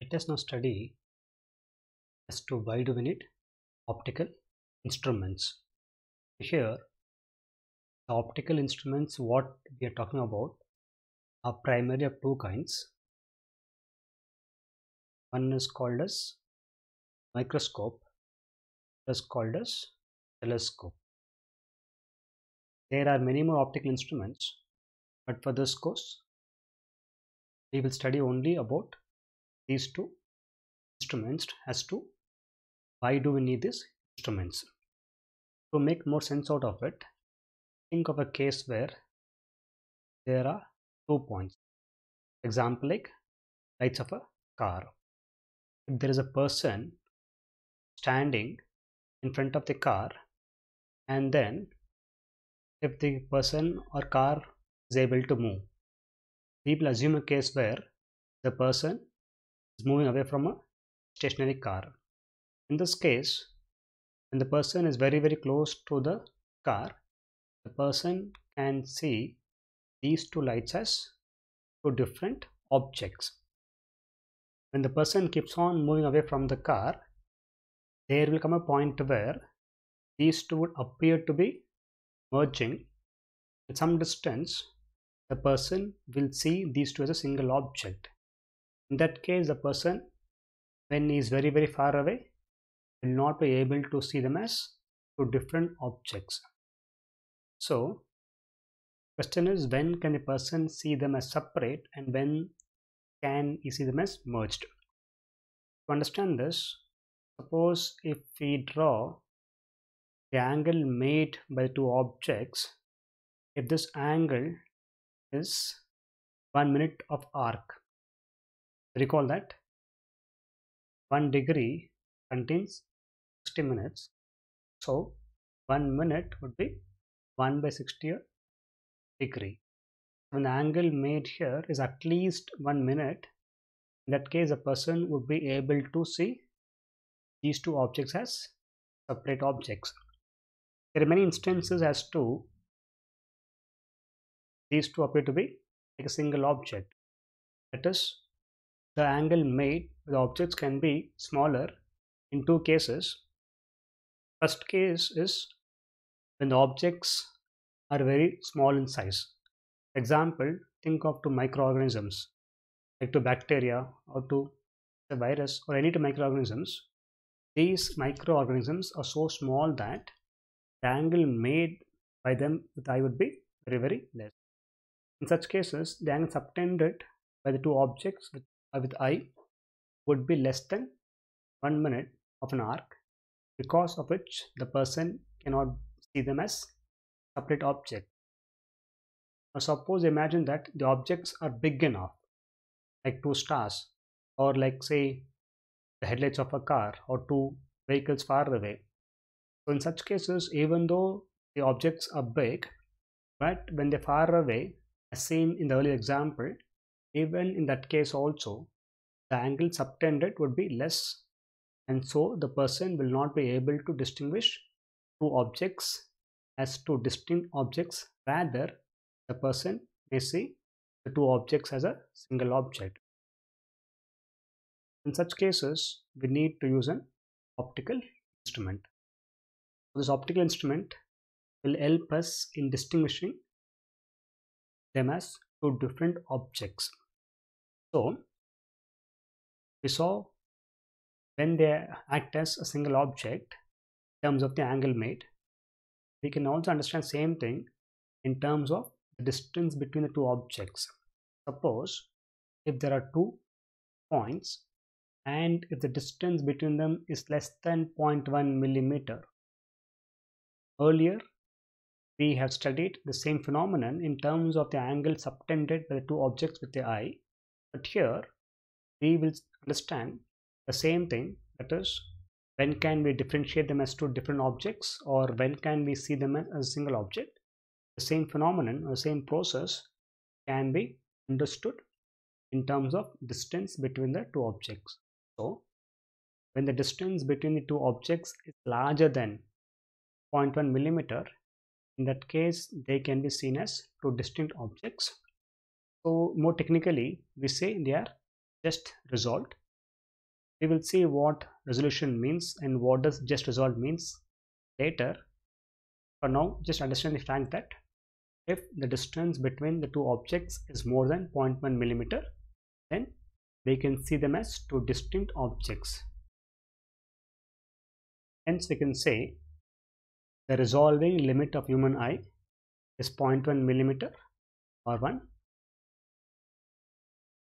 Let us now study as to why do we need optical instruments. Here, the optical instruments what we are talking about are primarily of two kinds. One is called as microscope, is called as telescope. There are many more optical instruments, but for this course, we will study only about these two instruments as to why do we need these instruments. To make more sense out of it, think of a case where there are 2 points. Example like lights of a car. If there is a person standing in front of the car, and then if the person or car is able to move, we will assume a case where the person is moving away from a stationary car. In this case, when the person is very close to the car, the person can see these two lights as two different objects. When the person keeps on moving away from the car, there will come a point where these two would appear to be merging. At some distance, the person will see these two as a single object. In that case, the person, when he is very far away, will not be able to see them as two different objects. So, question is, when can a person see them as separate and when can he see them as merged? To understand this, suppose if we draw the angle made by two objects, if this angle is 1 minute of arc, recall that 1 degree contains 60 minutes, so 1 minute would be 1 by 60 degree. When the angle made here is at least 1 minute, in that case a person would be able to see these two objects as separate objects. There are many instances as to these two appear to be like a single object. That is, the angle made with the objects can be smaller in two cases. First case is when the objects are very small in size. Example, think of two microorganisms like to bacteria or to a virus or any two microorganisms. These microorganisms are so small that the angle made by them with the eye would be very less. In such cases, the angle subtended by the two objects with eye would be less than 1 minute of an arc, because of which the person cannot see them as separate objects. Now suppose imagine that the objects are big enough, like two stars, or like say the headlights of a car or two vehicles far away. So in such cases, even though the objects are big, but when they're far away, as seen in the earlier example, even in that case also, the angle subtended would be less, and so the person will not be able to distinguish two objects as two distinct objects. Rather, the person may see the two objects as a single object. In such cases, we need to use an optical instrument. This optical instrument will help us in distinguishing them as two different objects. So, we saw when they act as a single object in terms of the angle made. We can also understand same thing in terms of the distance between the two objects. Suppose if there are 2 points and if the distance between them is less than 0.1 millimeter. Earlier, we have studied the same phenomenon in terms of the angle subtended by the two objects with the eye, but here we will understand the same thing, that is, when can we differentiate them as two different objects, or when can we see them as a single object. The same phenomenon or the same process can be understood in terms of distance between the two objects. So, when the distance between the two objects is larger than 0.1 millimeter, in that case they can be seen as two distinct objects. So more technically, we say they are just resolved. We will see what resolution means and what does just resolve means later. For now, just understand the fact that if the distance between the two objects is more than 0.1 millimeter, then we can see them as two distinct objects. Hence, we can say the resolving limit of human eye is 0.1 millimeter or 1